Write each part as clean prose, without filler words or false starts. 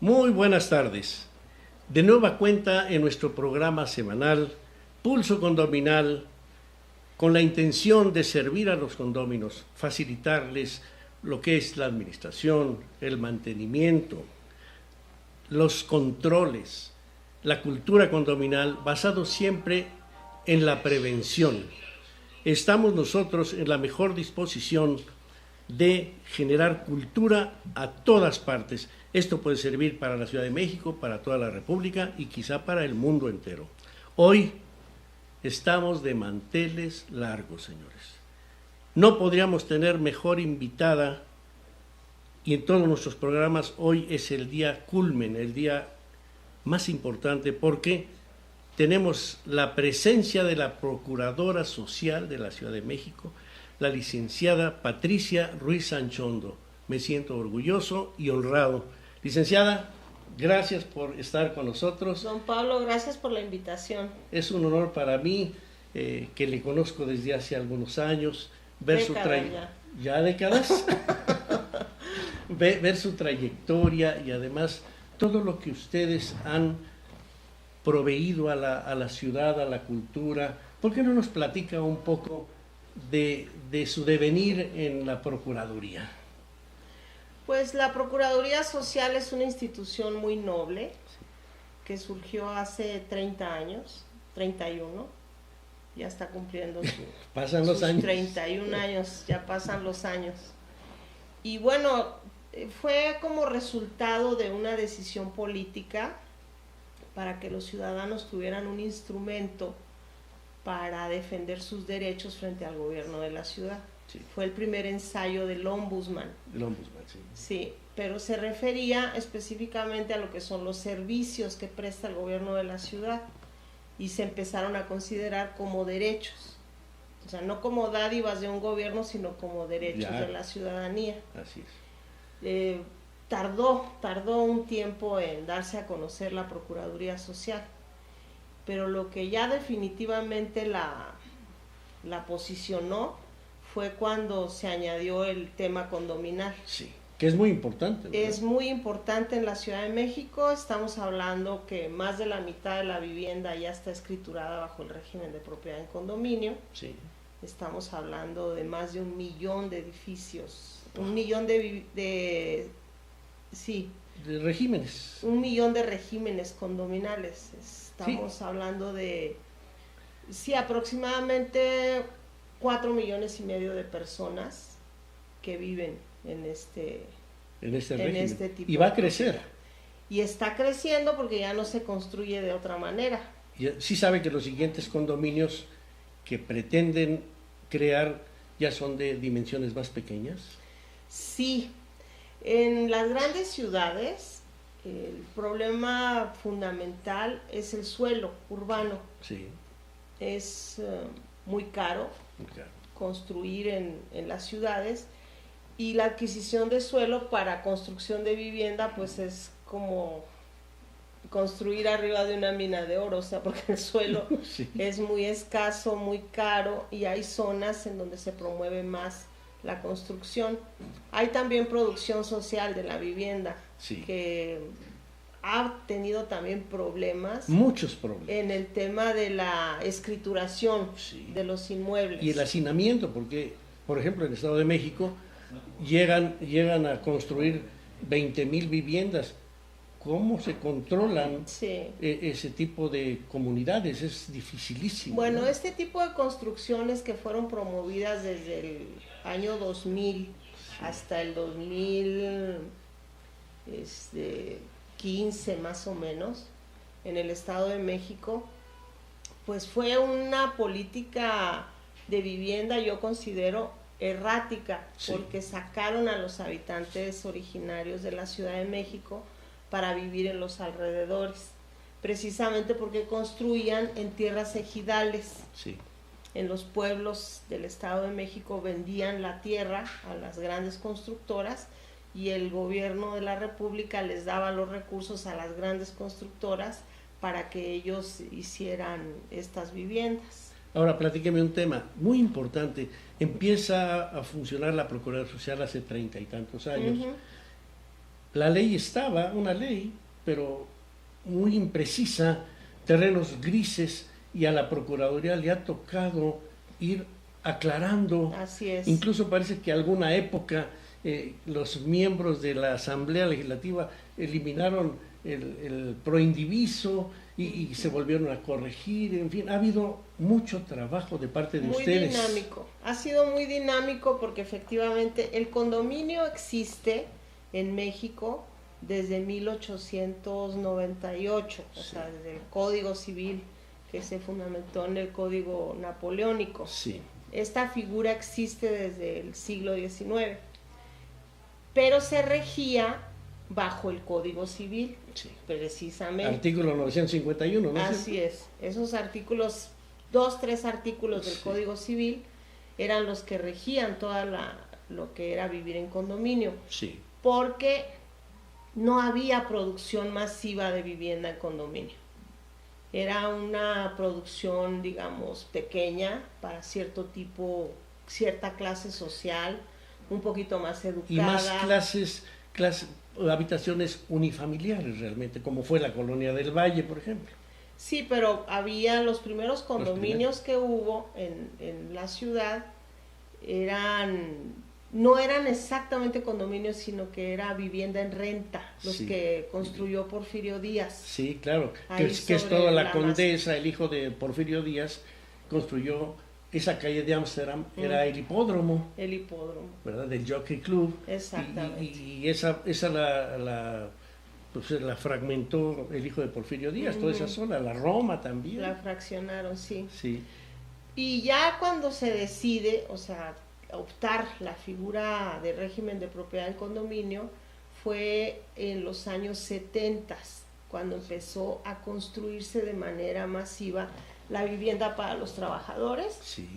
Muy buenas tardes. De nueva cuenta en nuestro programa semanal Pulso Condominal, con la intención de servir a los condóminos, facilitarles lo que es la administración, el mantenimiento, los controles, la cultura condominal, basado siempre en la prevención. Estamos nosotros en la mejor disposición de generar cultura a todas partes. Esto puede servir para la Ciudad de México, para toda la República y quizá para el mundo entero. Hoy estamos de manteles largos, señores. No podríamos tener mejor invitada, y en todos nuestros programas hoy es el día culmen, el día más importante, porque tenemos la presencia de la Procuradora Social de la Ciudad de México, la licenciada Patricia Ruiz Anchondo. Me siento orgulloso y honrado. Licenciada, gracias por estar con nosotros. Don Pablo, gracias por la invitación. Es un honor para mí, que le conozco desde hace algunos años, ver su trayectoria. ¿Ya décadas? ver su trayectoria y además todo lo que ustedes han proveído a la ciudad, a la cultura. ¿Por qué no nos platica un poco de su devenir en la Procuraduría? Pues la Procuraduría Social es una institución muy noble que surgió hace 30 años, 31, ya está cumpliendo pasan los años. 31 años, ya pasan los años. Y bueno, fue como resultado de una decisión política para que los ciudadanos tuvieran un instrumento para defender sus derechos frente al gobierno de la ciudad. Sí. Fue el primer ensayo del Ombudsman. El Ombudsman, sí. Sí, pero se refería específicamente a lo que son los servicios que presta el gobierno de la ciudad y se empezaron a considerar como derechos. O sea, no como dádivas de un gobierno, sino como derechos de la ciudadanía. Así es. Tardó un tiempo en darse a conocer la Procuraduría Social, pero lo que ya definitivamente la posicionó fue cuando se añadió el tema condominal. Sí, que es muy importante, ¿verdad? Es muy importante en la Ciudad de México. Estamos hablando que más de la mitad de la vivienda ya está escriturada bajo el régimen de propiedad en condominio. Sí. Estamos hablando de más de 1 millón de edificios, 1 millón de regímenes. 1 millón de regímenes condominales. Estamos hablando de, aproximadamente 4,5 millones de personas que viven en este tipo. Y va a crecer. Y está creciendo porque ya no se construye de otra manera. Sí sabe que los siguientes condominios que pretenden crear ya son de dimensiones más pequeñas. Sí, en las grandes ciudades el problema fundamental es el suelo urbano. Sí. Es muy caro construir en las ciudades, y la adquisición de suelo para construcción de vivienda pues es como construir arriba de una mina de oro, o sea, porque el suelo sí. Es muy escaso, muy caro, y hay zonas en donde se promueve más la construcción. Hay también producción social de la vivienda, sí. Que ha tenido también problemas. Muchos problemas. En el tema de la escrituración, sí, de los inmuebles. Y el hacinamiento, porque, por ejemplo, en el Estado de México llegan a construir 20,000 viviendas. ¿Cómo se controlan ese tipo de comunidades? Es dificilísimo. Bueno, ¿no? Este tipo de construcciones que fueron promovidas desde el año 2000 sí. Hasta el 2015 más o menos, en el Estado de México, pues fue una política de vivienda, yo considero, errática, sí. Porque sacaron a los habitantes originarios de la Ciudad de México para vivir en los alrededores, precisamente porque construían en tierras ejidales. Sí. En los pueblos del Estado de México vendían la tierra a las grandes constructoras, y el gobierno de la República les daba los recursos a las grandes constructoras para que ellos hicieran estas viviendas. Ahora, platíqueme un tema muy importante. Empieza a funcionar la Procuraduría Social hace 30 y tantos años. la ley estaba, una ley, pero muy imprecisa, terrenos grises, y a la Procuraduría le ha tocado ir aclarando. Así es. Incluso parece que alguna época los miembros de la Asamblea Legislativa eliminaron el proindiviso y se volvieron a corregir. En fin, ha habido mucho trabajo de parte de ustedes. Muy dinámico, ha sido muy dinámico porque efectivamente el condominio existe en México desde 1898, o sea, desde el Código Civil que se fundamentó en el Código Napoleónico. Sí. Esta figura existe desde el siglo XIX, pero se regía bajo el Código Civil, Sí. precisamente. Artículo 951, ¿no? Así es, esos artículos, 3 artículos del Sí. Código Civil eran los que regían lo que era vivir en condominio, Sí. porque no había producción masiva de vivienda en condominio. Era una producción, digamos, pequeña para cierto tipo, cierta clase social, un poquito más educada. Y más habitaciones unifamiliares realmente, como fue la Colonia del Valle, por ejemplo. Sí, pero había los primeros condominios que hubo en la ciudad, no eran exactamente condominios, sino que era vivienda en renta, los Sí. que construyó Porfirio Díaz. Sí, claro, Ahí que es sobre toda la la Condesa, el hijo de Porfirio Díaz, construyó esa calle de Ámsterdam, era el hipódromo, El hipódromo, ¿verdad? Del Jockey Club. exactamente. Y esa pues la fragmentó el hijo de Porfirio Díaz, toda esa zona, la Roma también. La fraccionaron, sí. Sí, Y ya cuando se decide, o sea, optar la figura de régimen de propiedad en condominio, fue en los años 70, cuando empezó a construirse de manera masiva la vivienda para los trabajadores sí.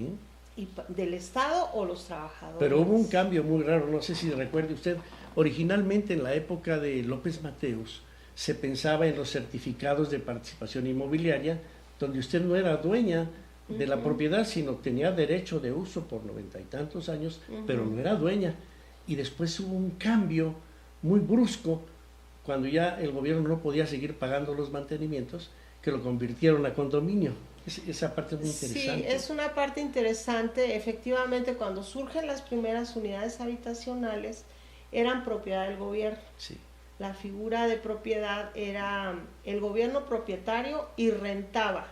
y del Estado o los trabajadores. Pero hubo un cambio muy raro, no sé si recuerde usted, originalmente en la época de López Mateos se pensaba en los certificados de participación inmobiliaria, donde usted no era dueña de la propiedad, sino tenía derecho de uso por 90 y tantos años, pero no era dueña. Y después hubo un cambio muy brusco, cuando ya el gobierno no podía seguir pagando los mantenimientos, que lo convirtieron a condominio. Esa parte es muy interesante. Sí, es una parte interesante. Efectivamente, cuando surgen las primeras unidades habitacionales, eran propiedad del gobierno. Sí. La figura de propiedad era el gobierno propietario y rentaba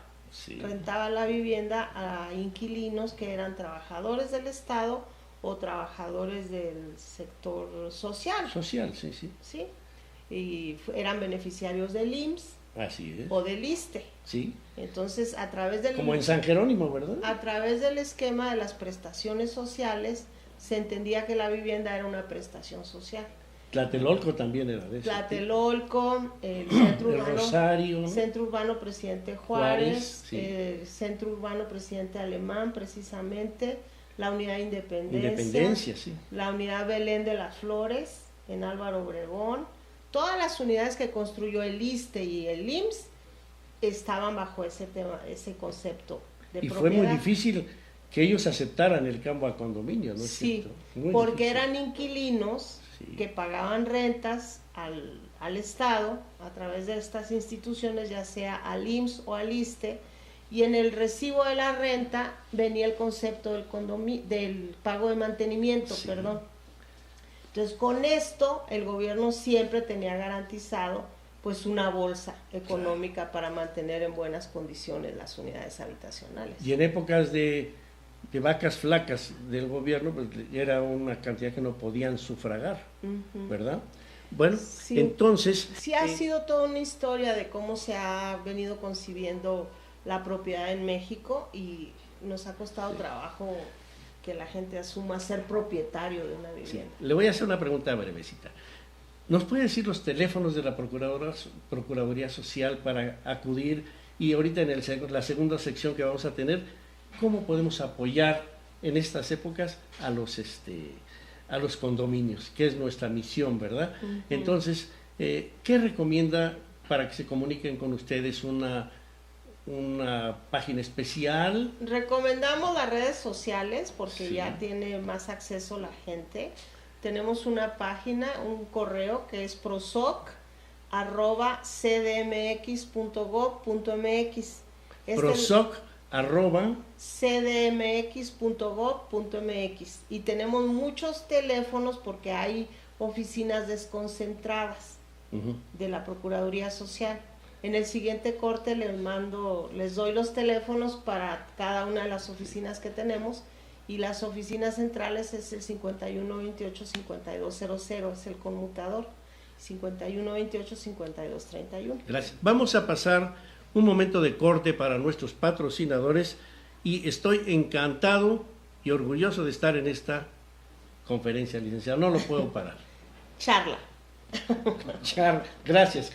la vivienda a inquilinos que eran trabajadores del Estado o trabajadores del sector social. Social, sí, sí. ¿Sí? Y eran beneficiarios del IMSS Así es. o del ISSSTE. Sí. Entonces, Como en San Jerónimo, ¿verdad? a través del esquema de las prestaciones sociales, se entendía que la vivienda era una prestación social. Tlatelolco también era de eso. Tlatelolco, el Centro el Urbano, Rosario, ¿no? Centro Urbano Presidente Juárez, sí. Centro Urbano Presidente Alemán, precisamente, la Unidad Independencia, Independencia, sí. la Unidad Belén de las Flores, en Álvaro Obregón. Todas las unidades que construyó el ISSSTE y el IMSS estaban bajo ese concepto de y propiedad. fue muy difícil que ellos aceptaran el cambio a condominio, ¿no es Sí, cierto? Muy porque difícil. eran inquilinos que pagaban rentas al Estado a través de estas instituciones, ya sea al IMSS o al ISSSTE, y en el recibo de la renta venía el concepto del pago de mantenimiento, Sí. perdón. Entonces, con esto el gobierno siempre tenía garantizado pues una bolsa económica para mantener en buenas condiciones las unidades habitacionales. Y en épocas de vacas flacas del gobierno, pues era una cantidad que no podían sufragar, ¿verdad? Bueno, Sí. entonces... Sí ha sido toda una historia de cómo se ha venido concibiendo la propiedad en México y nos ha costado trabajo que la gente asuma ser propietario de una vivienda. Le voy a hacer una pregunta brevecita. ¿Nos puede decir los teléfonos de la Procuraduría Social para acudir? Y ahorita en la segunda sección que vamos a tener, ¿cómo podemos apoyar en estas épocas a los condominios? Que es nuestra misión, ¿verdad? Entonces, ¿qué recomienda para que se comuniquen con ustedes? ¿Una página especial? Recomendamos las redes sociales porque Sí. ya tiene más acceso la gente. Tenemos una página, un correo que es prosoc@cdmx.gov.mx. prosoc@cdmx.gov.mx. Y tenemos muchos teléfonos porque hay oficinas desconcentradas de la Procuraduría Social. En el siguiente corte les doy los teléfonos para cada una de las oficinas que tenemos, y las oficinas centrales es el 5128-5200, es el conmutador, 5128-5231. Gracias. Vamos a pasar un momento de corte para nuestros patrocinadores, y estoy encantado y orgulloso de estar en esta conferencia, licenciado. No lo puedo parar. Charla. Gracias.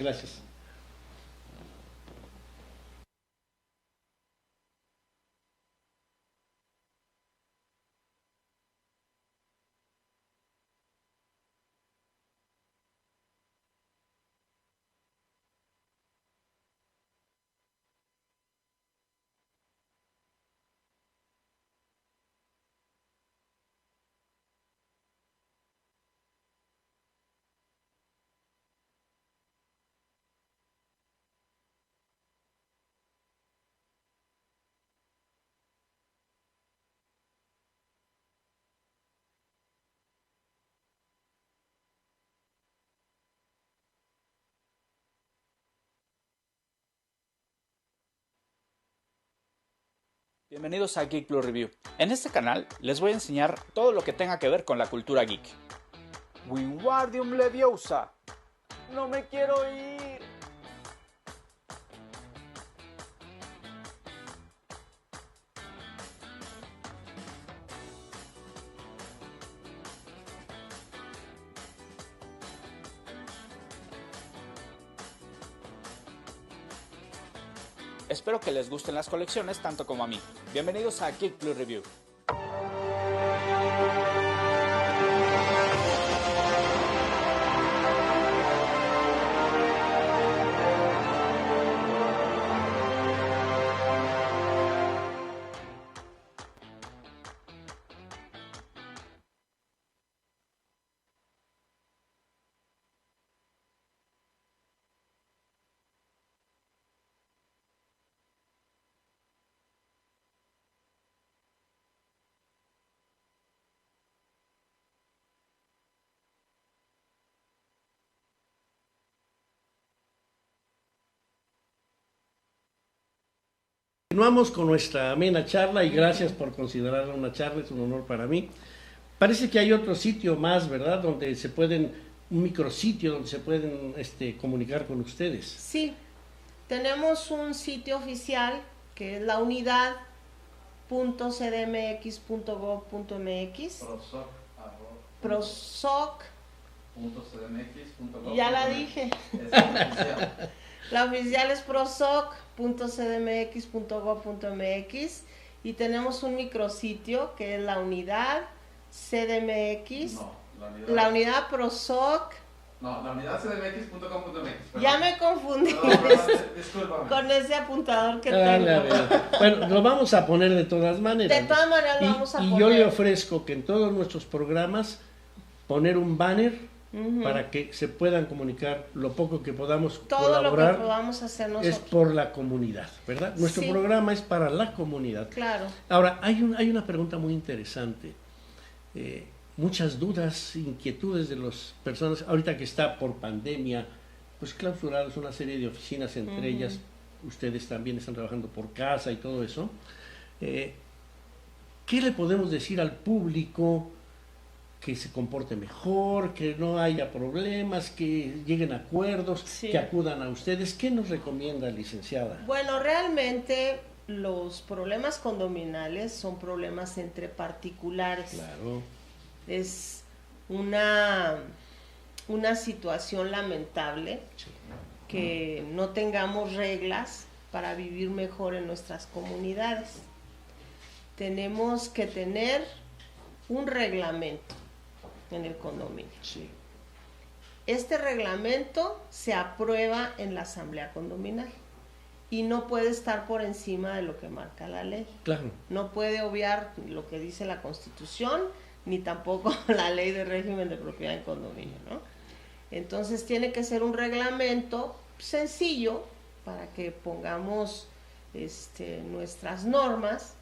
Bienvenidos a Geek Plus Review. En este canal les voy a enseñar todo lo que tenga que ver con la cultura geek. Wingardium Leviosa. No me quiero ir. Espero que les gusten las colecciones tanto como a mí. Bienvenidos a Geek Plus Review. Continuamos con nuestra amena charla, y gracias por considerarla una charla, es un honor para mí. Parece que hay otro sitio más, ¿verdad? Donde se pueden, un micrositio donde se pueden comunicar con ustedes. Sí, tenemos un sitio oficial que es la unidad.cdmx.gov.mx. Prosoc.cdmx.gov. Ya la dije. La oficial es prosoc.cdmx.gov.mx, y tenemos un micrositio que es la unidad CDMX. No, la unidad Prosoc. No, la unidad cdmx.com.mx. Ya me confundí discúlpame. con ese apuntador que tengo. Bueno, lo vamos a poner de todas maneras. De todas maneras lo vamos a poner. Y yo le ofrezco que en todos nuestros programas poner un banner para que se puedan comunicar lo poco que podamos colaborar. Todo lo que podamos hacer nosotros. Es por la comunidad, ¿verdad? Nuestro programa es para la comunidad. Claro. Ahora, hay una pregunta muy interesante. Muchas dudas, inquietudes de las personas, ahorita que está por pandemia, pues clausurados una serie de oficinas, entre ellas ustedes también están trabajando por casa y todo eso. ¿Qué le podemos decir al público? Que se comporte mejor, que no haya problemas, que lleguen a acuerdos, que acudan a ustedes. ¿Qué nos recomienda, licenciada? Bueno, realmente los problemas condominales son problemas entre particulares. Claro. Es una situación lamentable que no tengamos reglas para vivir mejor en nuestras comunidades. Tenemos que tener un reglamento en el condominio. Sí. Este reglamento se aprueba en la asamblea condominal y no puede estar por encima de lo que marca la ley. Claro. No puede obviar lo que dice la Constitución ni tampoco la ley de régimen de propiedad en condominio, ¿no? Entonces tiene que ser un reglamento sencillo para que pongamos nuestras normas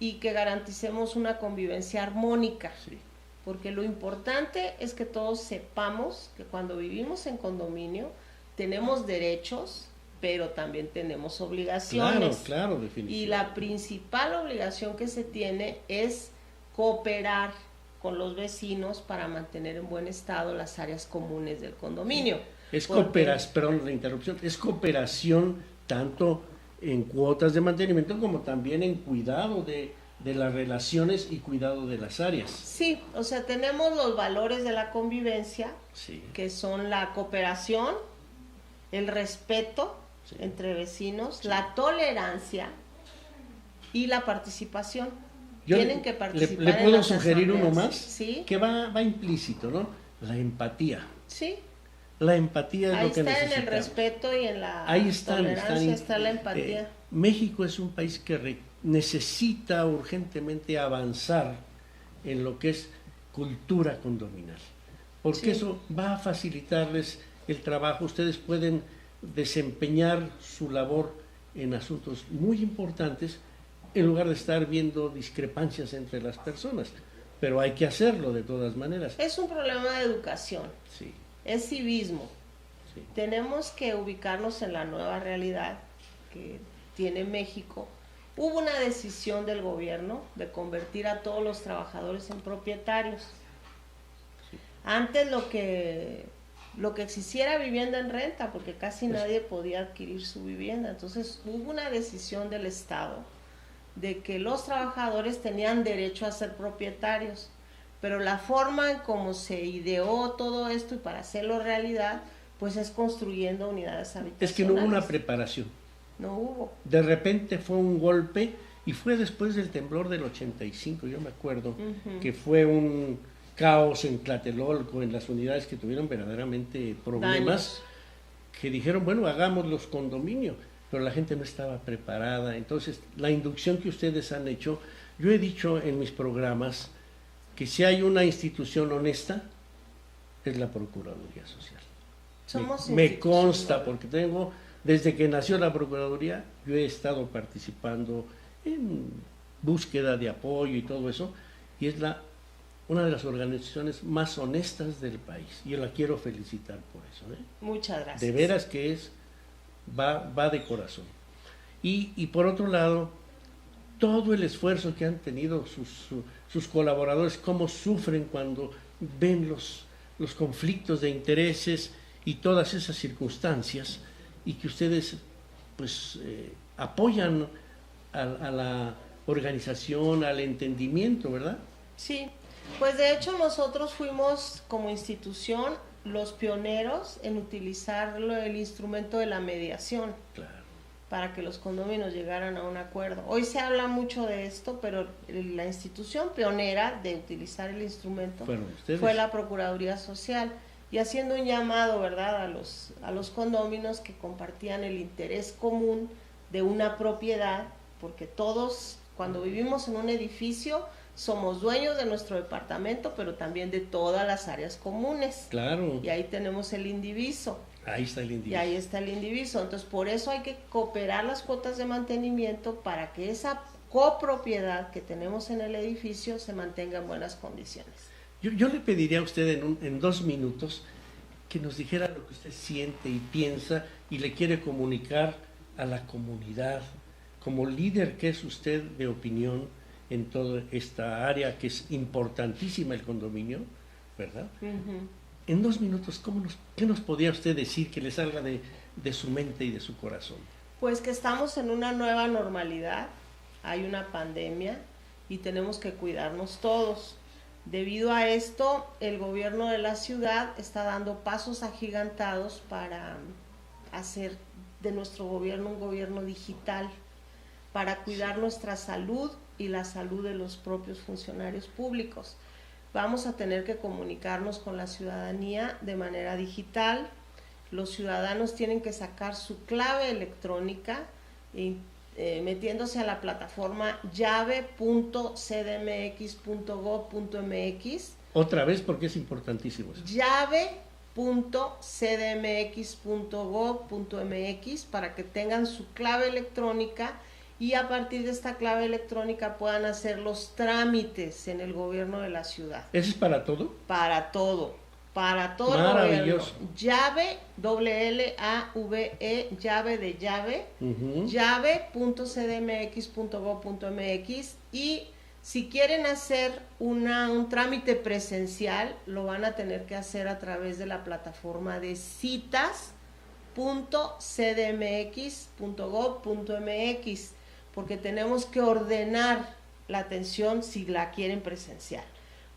y que garanticemos una convivencia armónica. Sí. Porque lo importante es que todos sepamos que cuando vivimos en condominio tenemos derechos, pero también tenemos obligaciones. Claro, definitivamente. Y la principal obligación que se tiene es cooperar con los vecinos para mantener en buen estado las áreas comunes del condominio. Es cooperación, perdón la interrupción, es cooperación tanto en cuotas de mantenimiento como también en cuidado de las relaciones y cuidado de las áreas. Sí, o sea, tenemos los valores de la convivencia, sí, que son la cooperación, el respeto sí, entre vecinos, sí, la tolerancia y la participación. Yo Tienen que participar. ¿Le en puedo las sugerir uno asambleas. más? Sí. Que va implícito, ¿no? La empatía. Sí. La empatía es ahí lo que está necesitamos. En el respeto y en la ahí tolerancia está la empatía. México es un país que necesita urgentemente avanzar en lo que es cultura condominal, porque Sí. eso va a facilitarles el trabajo. Ustedes pueden desempeñar su labor en asuntos muy importantes en lugar de estar viendo discrepancias entre las personas, pero hay que hacerlo de todas maneras. Es un problema de educación, Sí, es civismo. sí. Tenemos que ubicarnos en la nueva realidad que tiene México. Hubo una decisión del gobierno de convertir a todos los trabajadores en propietarios. Antes lo que existiera era vivienda en renta, porque casi nadie podía adquirir su vivienda. Entonces hubo una decisión del Estado de que los trabajadores tenían derecho a ser propietarios, pero la forma en cómo se ideó todo esto y para hacerlo realidad, pues es construyendo unidades habitacionales. Es que no hubo una preparación. No hubo. De repente fue un golpe y fue después del temblor del 85, yo me acuerdo, que fue un caos en Tlatelolco, en las unidades que tuvieron verdaderamente problemas, que dijeron, bueno, hagamos los condominios, pero la gente no estaba preparada. Entonces, la inducción que ustedes han hecho, yo he dicho en mis programas que si hay una institución honesta, es la Procuraduría Social. Me consta, porque desde que nació la Procuraduría, yo he estado participando en búsqueda de apoyo y todo eso, y es una de las organizaciones más honestas del país. Yo la quiero felicitar por eso. Muchas gracias. De veras que va de corazón. Y por otro lado, todo el esfuerzo que han tenido sus colaboradores, cómo sufren cuando ven los conflictos de intereses y todas esas circunstancias, y que ustedes pues apoyan a la organización, al entendimiento, ¿verdad? Sí, pues de hecho nosotros fuimos como institución los pioneros en utilizar el instrumento de la mediación. Claro. Para que los condominios llegaran a un acuerdo. Hoy se habla mucho de esto, pero la institución pionera de utilizar el instrumento fue la Procuraduría Social, y haciendo un llamado, ¿verdad?, a los condóminos que compartían el interés común de una propiedad, porque todos, cuando vivimos en un edificio, somos dueños de nuestro departamento, pero también de todas las áreas comunes. Claro. Y ahí tenemos el indiviso. Ahí está el indiviso. Y ahí está el indiviso. Entonces, por eso hay que cooperar las cuotas de mantenimiento para que esa copropiedad que tenemos en el edificio se mantenga en buenas condiciones. Yo le pediría a usted en 2 minutos que nos dijera lo que usted siente y piensa y le quiere comunicar a la comunidad, como líder que es usted de opinión en toda esta área que es importantísima, el condominio, ¿verdad? En 2 minutos, ¿qué nos podría usted decir que le salga de su mente y de su corazón? Pues que estamos en una nueva normalidad, hay una pandemia y tenemos que cuidarnos todos. Debido a esto, el gobierno de la ciudad está dando pasos agigantados para hacer de nuestro gobierno un gobierno digital, para cuidar nuestra salud y la salud de los propios funcionarios públicos. Vamos a tener que comunicarnos con la ciudadanía de manera digital. Los ciudadanos tienen que sacar su clave electrónica metiéndose a la plataforma llave.cdmx.gov.mx. Otra vez, porque es importantísimo eso. llave.cdmx.gov.mx para que tengan su clave electrónica y a partir de esta clave electrónica puedan hacer los trámites en el gobierno de la ciudad. ¿Eso es para todo? Para todo el Maravilloso. gobierno. Llave, L-A-V-E, llave de llave, llave.cdmx.gov.mx, y si quieren hacer un trámite presencial, lo van a tener que hacer a través de la plataforma de citas.cdmx.gov.mx, porque tenemos que ordenar la atención si la quieren presencial.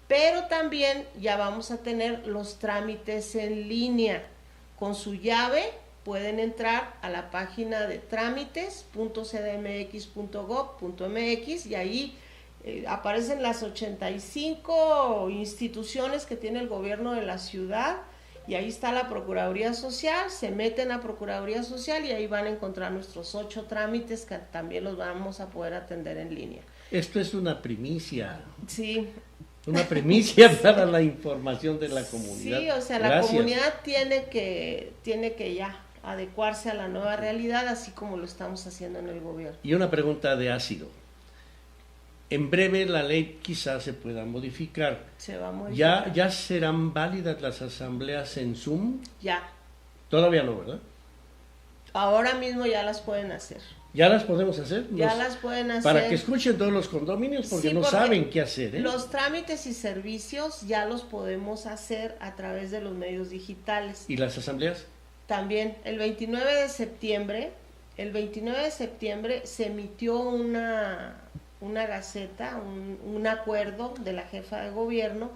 Pero también ya vamos a tener los trámites en línea. Con su llave pueden entrar a la página de trámites.cdmx.gov.mx y ahí aparecen las 85 instituciones que tiene el gobierno de la ciudad, y ahí está la Procuraduría Social. Se meten a Procuraduría Social y ahí van a encontrar nuestros 8 trámites que también los vamos a poder atender en línea. Esto es una primicia. Sí. Una primicia para la información de la comunidad. Sí, o sea, la comunidad tiene que ya adecuarse a la nueva realidad, así como lo estamos haciendo en el gobierno. Y una pregunta de ácido. En breve la ley quizás se pueda modificar. Se va a modificar. ¿Ya serán válidas las asambleas en Zoom? Ya. Todavía no, ¿verdad? Ahora mismo ya las pueden hacer. ¿Ya las podemos hacer? Ya las pueden hacer. Para que escuchen todos los condominios, porque no saben qué hacer, ¿eh? Los trámites y servicios ya los podemos hacer a través de los medios digitales. ¿Y las asambleas? También, el 29 de septiembre se emitió una gaceta, un acuerdo de la jefa de gobierno,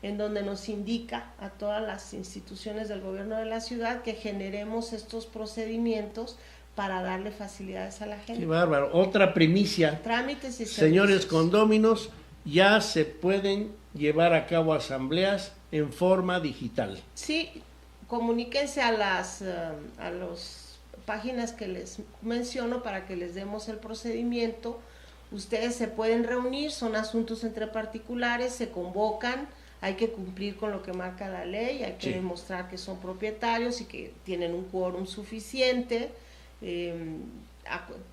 en donde nos indica a todas las instituciones del gobierno de la ciudad que generemos estos procedimientos para darle facilidades a la gente. Qué bárbaro. Otra primicia. Trámites y servicios. Señores condóminos, ya se pueden llevar a cabo asambleas en forma digital. Sí, comuníquense a las páginas que les menciono para que les demos el procedimiento. Ustedes se pueden reunir, son asuntos entre particulares, se convocan, hay que cumplir con lo que marca la ley, hay que demostrar que son propietarios y que tienen un quórum suficiente.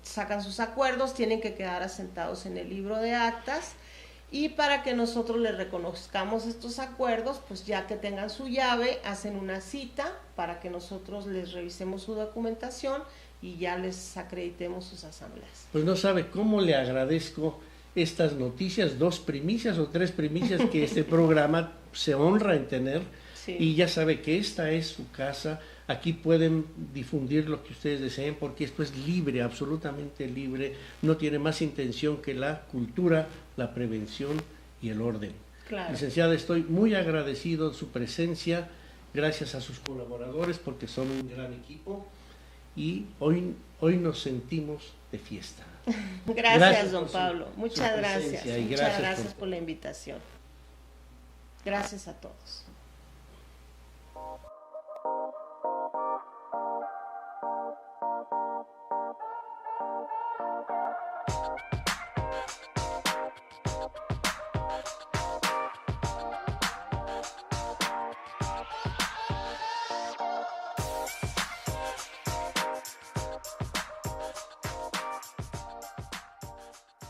Sacan sus acuerdos, tienen que quedar asentados en el libro de actas, y para que nosotros les reconozcamos estos acuerdos, pues ya que tengan su llave, hacen una cita para que nosotros les revisemos su documentación y ya les acreditemos sus asambleas. Pues no sabe cómo le agradezco estas noticias, 2 primicias o 3 primicias que este programa se honra en tener. Sí. Y ya sabe que esta es su casa. Aquí pueden difundir lo que ustedes deseen, porque esto es libre, absolutamente libre. No tiene más intención que la cultura, la prevención y el orden. Claro. Licenciada, estoy muy agradecido de su presencia, gracias a sus colaboradores, porque son un gran equipo, y hoy nos sentimos de fiesta. Gracias, don Pablo. Muchas gracias. Muchas gracias por la invitación. Gracias a todos.